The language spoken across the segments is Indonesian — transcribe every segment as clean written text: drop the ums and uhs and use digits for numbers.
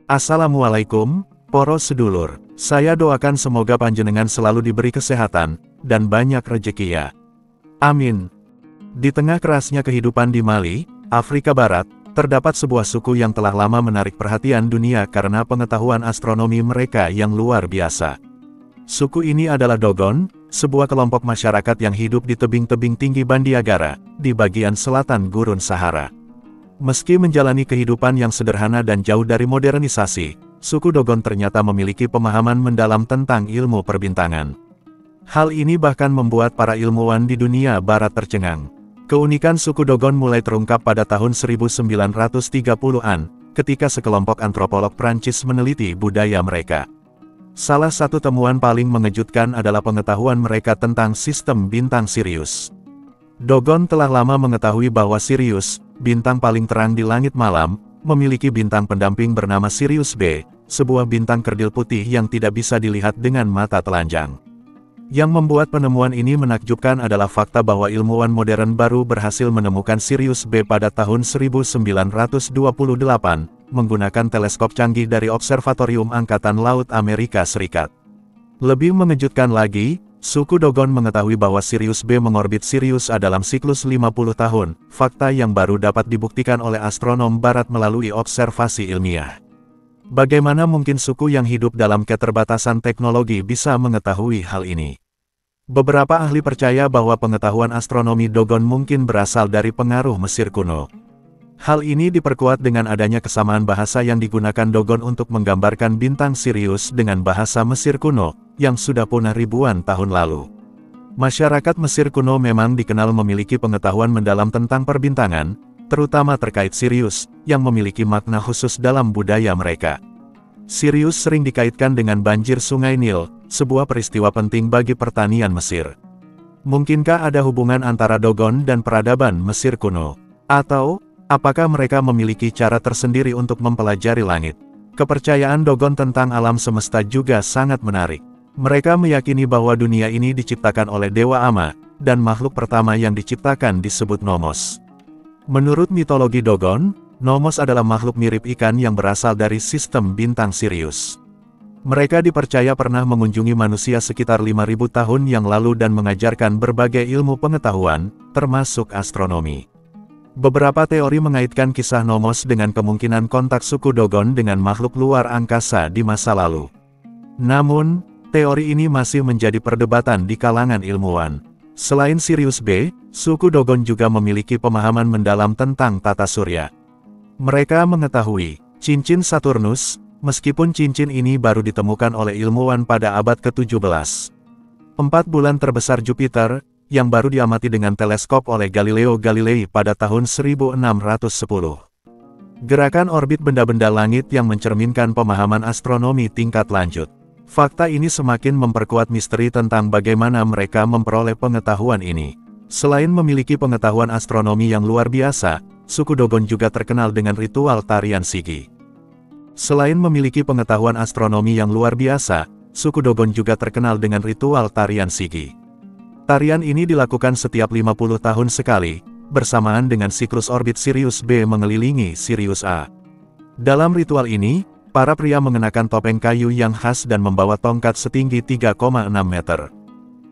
Assalamualaikum, poro sedulur. Saya doakan semoga panjenengan selalu diberi kesehatan, dan banyak rezeki ya. Amin. Di tengah kerasnya kehidupan di Mali, Afrika Barat, terdapat sebuah suku yang telah lama menarik perhatian dunia karena pengetahuan astronomi mereka yang luar biasa. Suku ini adalah Dogon, sebuah kelompok masyarakat yang hidup di tebing-tebing tinggi Bandiagara, di bagian selatan Gurun Sahara. Meski menjalani kehidupan yang sederhana dan jauh dari modernisasi, suku Dogon ternyata memiliki pemahaman mendalam tentang ilmu perbintangan. Hal ini bahkan membuat para ilmuwan di dunia barat tercengang. Keunikan suku Dogon mulai terungkap pada tahun 1930-an, ketika sekelompok antropolog Prancis meneliti budaya mereka. Salah satu temuan paling mengejutkan adalah pengetahuan mereka tentang sistem bintang Sirius. Dogon telah lama mengetahui bahwa Sirius, bintang paling terang di langit malam, memiliki bintang pendamping bernama Sirius B, sebuah bintang kerdil putih yang tidak bisa dilihat dengan mata telanjang. Yang membuat penemuan ini menakjubkan adalah fakta bahwa ilmuwan modern baru berhasil menemukan Sirius B pada tahun 1928, menggunakan teleskop canggih dari Observatorium Angkatan Laut Amerika Serikat. Lebih mengejutkan lagi, suku Dogon mengetahui bahwa Sirius B mengorbit Sirius A dalam siklus 50 tahun, fakta yang baru dapat dibuktikan oleh astronom barat melalui observasi ilmiah. Bagaimana mungkin suku yang hidup dalam keterbatasan teknologi bisa mengetahui hal ini? Beberapa ahli percaya bahwa pengetahuan astronomi Dogon mungkin berasal dari pengaruh Mesir kuno. Hal ini diperkuat dengan adanya kesamaan bahasa yang digunakan Dogon untuk menggambarkan bintang Sirius dengan bahasa Mesir kuno, yang sudah punah ribuan tahun lalu. Masyarakat Mesir kuno memang dikenal memiliki pengetahuan mendalam tentang perbintangan, terutama terkait Sirius, yang memiliki makna khusus dalam budaya mereka. Sirius sering dikaitkan dengan banjir Sungai Nil, sebuah peristiwa penting bagi pertanian Mesir. Mungkinkah ada hubungan antara Dogon dan peradaban Mesir kuno? Atau, apakah mereka memiliki cara tersendiri untuk mempelajari langit? Kepercayaan Dogon tentang alam semesta juga sangat menarik. Mereka meyakini bahwa dunia ini diciptakan oleh Dewa Ama, dan makhluk pertama yang diciptakan disebut Nomos. Menurut mitologi Dogon, Nomos adalah makhluk mirip ikan yang berasal dari sistem bintang Sirius. Mereka dipercaya pernah mengunjungi manusia sekitar 5.000 tahun yang lalu dan mengajarkan berbagai ilmu pengetahuan, termasuk astronomi. Beberapa teori mengaitkan kisah Nomos dengan kemungkinan kontak suku Dogon dengan makhluk luar angkasa di masa lalu. Namun, teori ini masih menjadi perdebatan di kalangan ilmuwan. Selain Sirius B, suku Dogon juga memiliki pemahaman mendalam tentang tata surya. Mereka mengetahui cincin Saturnus, meskipun cincin ini baru ditemukan oleh ilmuwan pada abad ke-17. 4 bulan terbesar Jupiter, yang baru diamati dengan teleskop oleh Galileo Galilei pada tahun 1610. Gerakan orbit benda-benda langit yang mencerminkan pemahaman astronomi tingkat lanjut. Fakta ini semakin memperkuat misteri tentang bagaimana mereka memperoleh pengetahuan ini. Selain memiliki pengetahuan astronomi yang luar biasa, suku Dogon juga terkenal dengan ritual tarian Sigi. Selain memiliki pengetahuan astronomi yang luar biasa, suku Dogon juga terkenal dengan ritual tarian Sigi. Tarian ini dilakukan setiap 50 tahun sekali, bersamaan dengan siklus orbit Sirius B mengelilingi Sirius A. Dalam ritual ini, para pria mengenakan topeng kayu yang khas dan membawa tongkat setinggi 3,6 meter.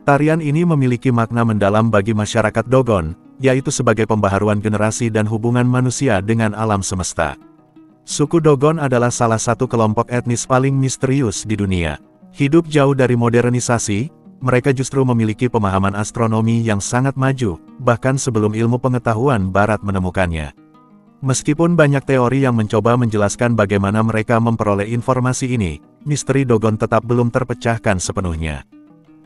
Tarian ini memiliki makna mendalam bagi masyarakat Dogon, yaitu sebagai pembaharuan generasi dan hubungan manusia dengan alam semesta. Suku Dogon adalah salah satu kelompok etnis paling misterius di dunia. Hidup jauh dari modernisasi, mereka justru memiliki pemahaman astronomi yang sangat maju, bahkan sebelum ilmu pengetahuan barat menemukannya. Meskipun banyak teori yang mencoba menjelaskan bagaimana mereka memperoleh informasi ini, misteri Dogon tetap belum terpecahkan sepenuhnya.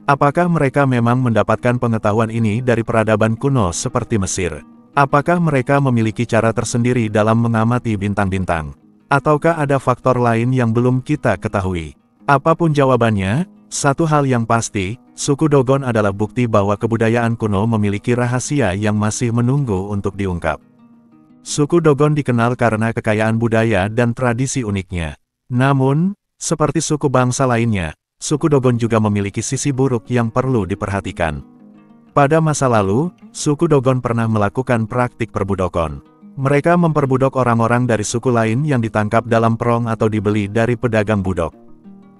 Apakah mereka memang mendapatkan pengetahuan ini dari peradaban kuno seperti Mesir? Apakah mereka memiliki cara tersendiri dalam mengamati bintang-bintang? Ataukah ada faktor lain yang belum kita ketahui? Apapun jawabannya, satu hal yang pasti, suku Dogon adalah bukti bahwa kebudayaan kuno memiliki rahasia yang masih menunggu untuk diungkap. Suku Dogon dikenal karena kekayaan budaya dan tradisi uniknya. Namun, seperti suku bangsa lainnya, suku Dogon juga memiliki sisi buruk yang perlu diperhatikan. Pada masa lalu, suku Dogon pernah melakukan praktik perbudokon. Mereka memperbudak orang-orang dari suku lain yang ditangkap dalam perang atau dibeli dari pedagang budak.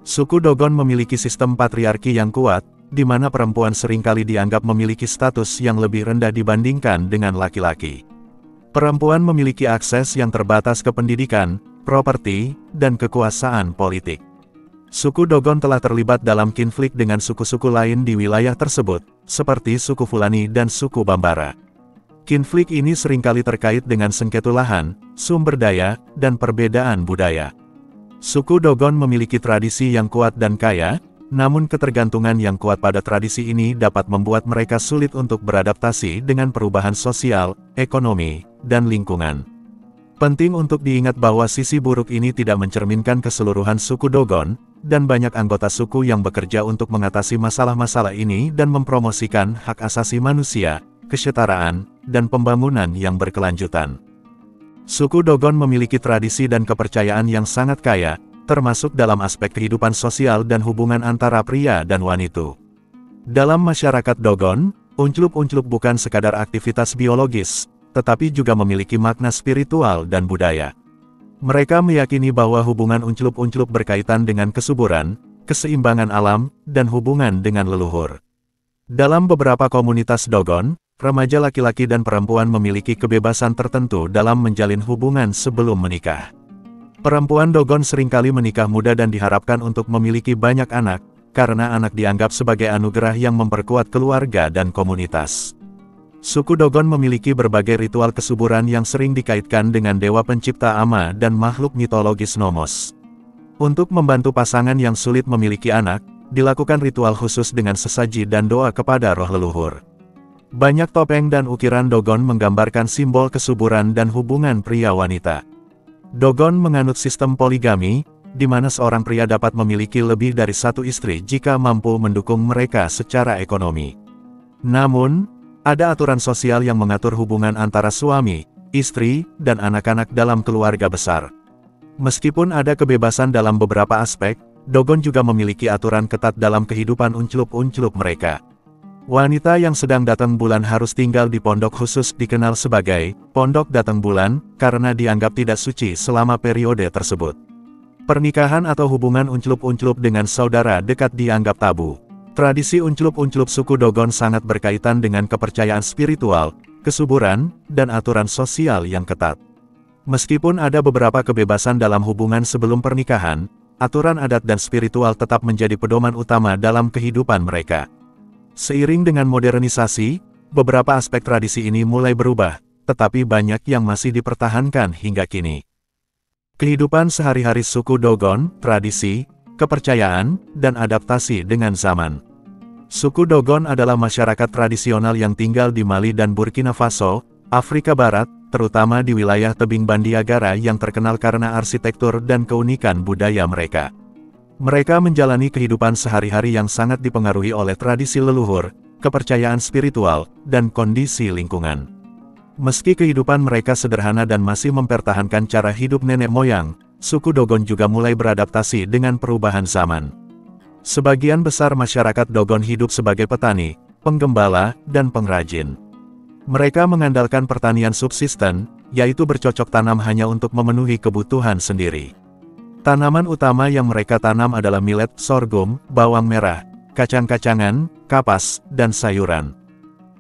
Suku Dogon memiliki sistem patriarki yang kuat, di mana perempuan seringkali dianggap memiliki status yang lebih rendah dibandingkan dengan laki-laki. Perempuan memiliki akses yang terbatas ke pendidikan, properti, dan kekuasaan politik. Suku Dogon telah terlibat dalam konflik dengan suku-suku lain di wilayah tersebut, seperti suku Fulani dan suku Bambara. Konflik ini seringkali terkait dengan sengketa lahan, sumber daya, dan perbedaan budaya. Suku Dogon memiliki tradisi yang kuat dan kaya, namun ketergantungan yang kuat pada tradisi ini dapat membuat mereka sulit untuk beradaptasi dengan perubahan sosial, ekonomi, dan lingkungan. Penting untuk diingat bahwa sisi buruk ini tidak mencerminkan keseluruhan suku Dogon, dan banyak anggota suku yang bekerja untuk mengatasi masalah-masalah ini dan mempromosikan hak asasi manusia, kesetaraan, dan pembangunan yang berkelanjutan. Suku Dogon memiliki tradisi dan kepercayaan yang sangat kaya, termasuk dalam aspek kehidupan sosial dan hubungan antara pria dan wanita. Dalam masyarakat Dogon, unclup-unclup bukan sekadar aktivitas biologis, tetapi juga memiliki makna spiritual dan budaya. Mereka meyakini bahwa hubungan unclup-unclup berkaitan dengan kesuburan, keseimbangan alam, dan hubungan dengan leluhur. Dalam beberapa komunitas Dogon, remaja laki-laki dan perempuan memiliki kebebasan tertentu dalam menjalin hubungan sebelum menikah. Perempuan Dogon seringkali menikah muda dan diharapkan untuk memiliki banyak anak, karena anak dianggap sebagai anugerah yang memperkuat keluarga dan komunitas. Suku Dogon memiliki berbagai ritual kesuburan yang sering dikaitkan dengan dewa pencipta Ama dan makhluk mitologis Nomos. Untuk membantu pasangan yang sulit memiliki anak, dilakukan ritual khusus dengan sesaji dan doa kepada roh leluhur. Banyak topeng dan ukiran Dogon menggambarkan simbol kesuburan dan hubungan pria-wanita. Dogon menganut sistem poligami, di mana seorang pria dapat memiliki lebih dari satu istri jika mampu mendukung mereka secara ekonomi. Namun, ada aturan sosial yang mengatur hubungan antara suami, istri, dan anak-anak dalam keluarga besar. Meskipun ada kebebasan dalam beberapa aspek, Dogon juga memiliki aturan ketat dalam kehidupan unclup-unclup mereka. Wanita yang sedang datang bulan harus tinggal di pondok khusus dikenal sebagai pondok datang bulan, karena dianggap tidak suci selama periode tersebut. Pernikahan atau hubungan unclup-unclup dengan saudara dekat dianggap tabu. Tradisi unclup-unclup suku Dogon sangat berkaitan dengan kepercayaan spiritual, kesuburan, dan aturan sosial yang ketat. Meskipun ada beberapa kebebasan dalam hubungan sebelum pernikahan, aturan adat dan spiritual tetap menjadi pedoman utama dalam kehidupan mereka. Seiring dengan modernisasi, beberapa aspek tradisi ini mulai berubah, tetapi banyak yang masih dipertahankan hingga kini. Kehidupan sehari-hari suku Dogon, tradisi, kepercayaan, dan adaptasi dengan zaman. Suku Dogon adalah masyarakat tradisional yang tinggal di Mali dan Burkina Faso, Afrika Barat, terutama di wilayah tebing Bandiagara yang terkenal karena arsitektur dan keunikan budaya mereka. Mereka menjalani kehidupan sehari-hari yang sangat dipengaruhi oleh tradisi leluhur, kepercayaan spiritual, dan kondisi lingkungan. Meski kehidupan mereka sederhana dan masih mempertahankan cara hidup nenek moyang, suku Dogon juga mulai beradaptasi dengan perubahan zaman. Sebagian besar masyarakat Dogon hidup sebagai petani, penggembala, dan pengrajin. Mereka mengandalkan pertanian subsisten, yaitu bercocok tanam hanya untuk memenuhi kebutuhan sendiri. Tanaman utama yang mereka tanam adalah millet, sorghum, bawang merah, kacang-kacangan, kapas, dan sayuran.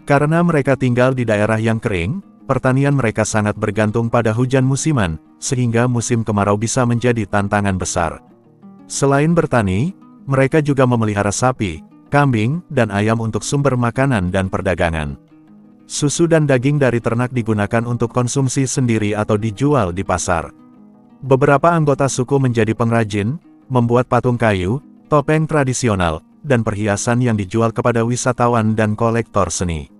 Karena mereka tinggal di daerah yang kering, pertanian mereka sangat bergantung pada hujan musiman, sehingga musim kemarau bisa menjadi tantangan besar. Selain bertani, mereka juga memelihara sapi, kambing, dan ayam untuk sumber makanan dan perdagangan. Susu dan daging dari ternak digunakan untuk konsumsi sendiri atau dijual di pasar. Beberapa anggota suku menjadi pengrajin, membuat patung kayu, topeng tradisional, dan perhiasan yang dijual kepada wisatawan dan kolektor seni.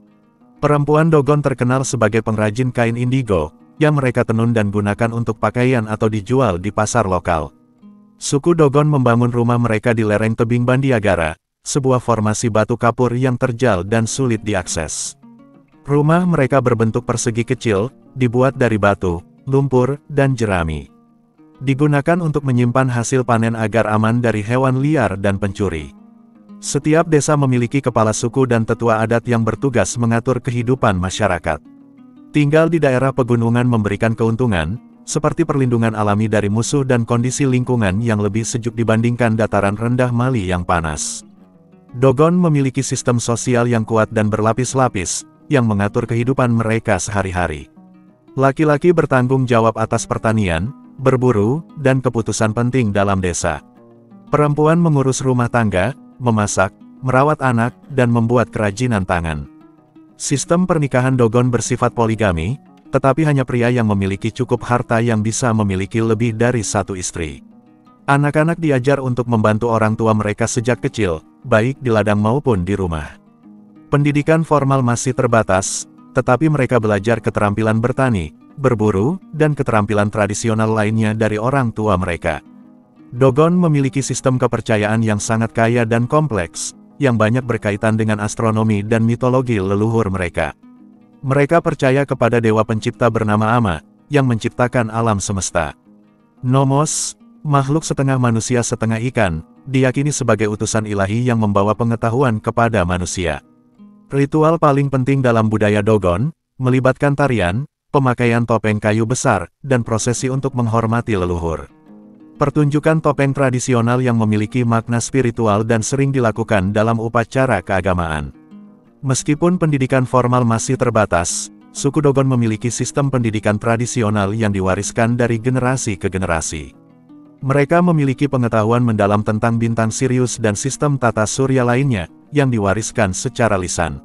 Perempuan Dogon terkenal sebagai pengrajin kain indigo, yang mereka tenun dan gunakan untuk pakaian atau dijual di pasar lokal. Suku Dogon membangun rumah mereka di lereng tebing Bandiagara, sebuah formasi batu kapur yang terjal dan sulit diakses. Rumah mereka berbentuk persegi kecil, dibuat dari batu, lumpur, dan jerami. Digunakan untuk menyimpan hasil panen agar aman dari hewan liar dan pencuri. Setiap desa memiliki kepala suku dan tetua adat yang bertugas mengatur kehidupan masyarakat. Tinggal di daerah pegunungan memberikan keuntungan, seperti perlindungan alami dari musuh dan kondisi lingkungan yang lebih sejuk dibandingkan dataran rendah Mali yang panas. Dogon memiliki sistem sosial yang kuat dan berlapis-lapis, yang mengatur kehidupan mereka sehari-hari. Laki-laki bertanggung jawab atas pertanian, berburu, dan keputusan penting dalam desa. Perempuan mengurus rumah tangga, memasak, merawat anak, dan membuat kerajinan tangan. Sistem pernikahan Dogon bersifat poligami, tetapi hanya pria yang memiliki cukup harta yang bisa memiliki lebih dari satu istri. Anak-anak diajar untuk membantu orang tua mereka sejak kecil, baik di ladang maupun di rumah. Pendidikan formal masih terbatas, tetapi mereka belajar keterampilan bertani, berburu, dan keterampilan tradisional lainnya dari orang tua mereka. Dogon memiliki sistem kepercayaan yang sangat kaya dan kompleks, yang banyak berkaitan dengan astronomi dan mitologi leluhur mereka. Mereka percaya kepada dewa pencipta bernama Ama, yang menciptakan alam semesta. Nomos, makhluk setengah manusia setengah ikan, diyakini sebagai utusan ilahi yang membawa pengetahuan kepada manusia. Ritual paling penting dalam budaya Dogon, melibatkan tarian, pemakaian topeng kayu besar, dan prosesi untuk menghormati leluhur. Pertunjukan topeng tradisional yang memiliki makna spiritual dan sering dilakukan dalam upacara keagamaan. Meskipun pendidikan formal masih terbatas, suku Dogon memiliki sistem pendidikan tradisional yang diwariskan dari generasi ke generasi. Mereka memiliki pengetahuan mendalam tentang bintang Sirius dan sistem tata surya lainnya, yang diwariskan secara lisan.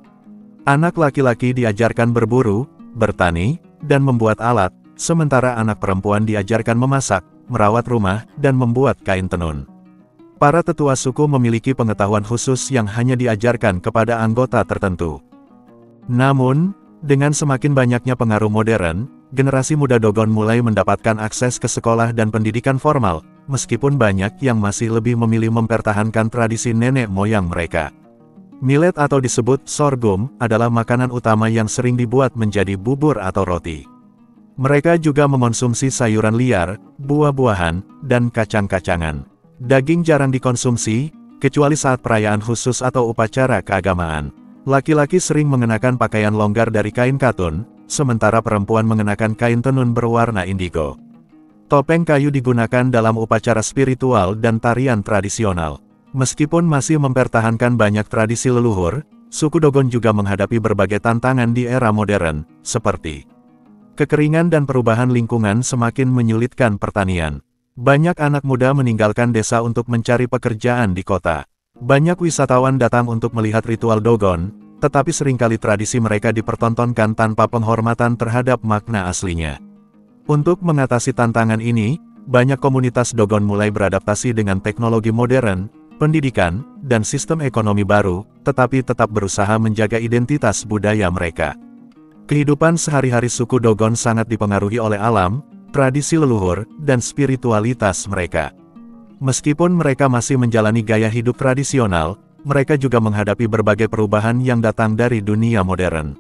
Anak laki-laki diajarkan berburu, bertani, dan membuat alat, sementara anak perempuan diajarkan memasak, merawat rumah, dan membuat kain tenun. Para tetua suku memiliki pengetahuan khusus yang hanya diajarkan kepada anggota tertentu. Namun, dengan semakin banyaknya pengaruh modern, generasi muda Dogon mulai mendapatkan akses ke sekolah dan pendidikan formal, meskipun banyak yang masih lebih memilih mempertahankan tradisi nenek moyang mereka. Millet atau disebut sorghum adalah makanan utama yang sering dibuat menjadi bubur atau roti. Mereka juga mengonsumsi sayuran liar, buah-buahan, dan kacang-kacangan. Daging jarang dikonsumsi, kecuali saat perayaan khusus atau upacara keagamaan. Laki-laki sering mengenakan pakaian longgar dari kain katun, sementara perempuan mengenakan kain tenun berwarna indigo. Topeng kayu digunakan dalam upacara spiritual dan tarian tradisional. Meskipun masih mempertahankan banyak tradisi leluhur, suku Dogon juga menghadapi berbagai tantangan di era modern, seperti kekeringan dan perubahan lingkungan semakin menyulitkan pertanian. Banyak anak muda meninggalkan desa untuk mencari pekerjaan di kota. Banyak wisatawan datang untuk melihat ritual Dogon, tetapi seringkali tradisi mereka dipertontonkan tanpa penghormatan terhadap makna aslinya. Untuk mengatasi tantangan ini, banyak komunitas Dogon mulai beradaptasi dengan teknologi modern, pendidikan, dan sistem ekonomi baru, tetapi tetap berusaha menjaga identitas budaya mereka. Kehidupan sehari-hari suku Dogon sangat dipengaruhi oleh alam, tradisi leluhur, dan spiritualitas mereka. Meskipun mereka masih menjalani gaya hidup tradisional, mereka juga menghadapi berbagai perubahan yang datang dari dunia modern.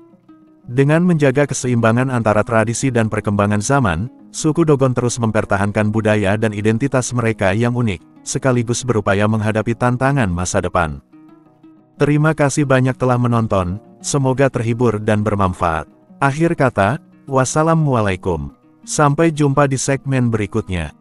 Dengan menjaga keseimbangan antara tradisi dan perkembangan zaman, suku Dogon terus mempertahankan budaya dan identitas mereka yang unik, sekaligus berupaya menghadapi tantangan masa depan. Terima kasih banyak telah menonton, semoga terhibur dan bermanfaat. Akhir kata, wassalamualaikum. Sampai jumpa di segmen berikutnya.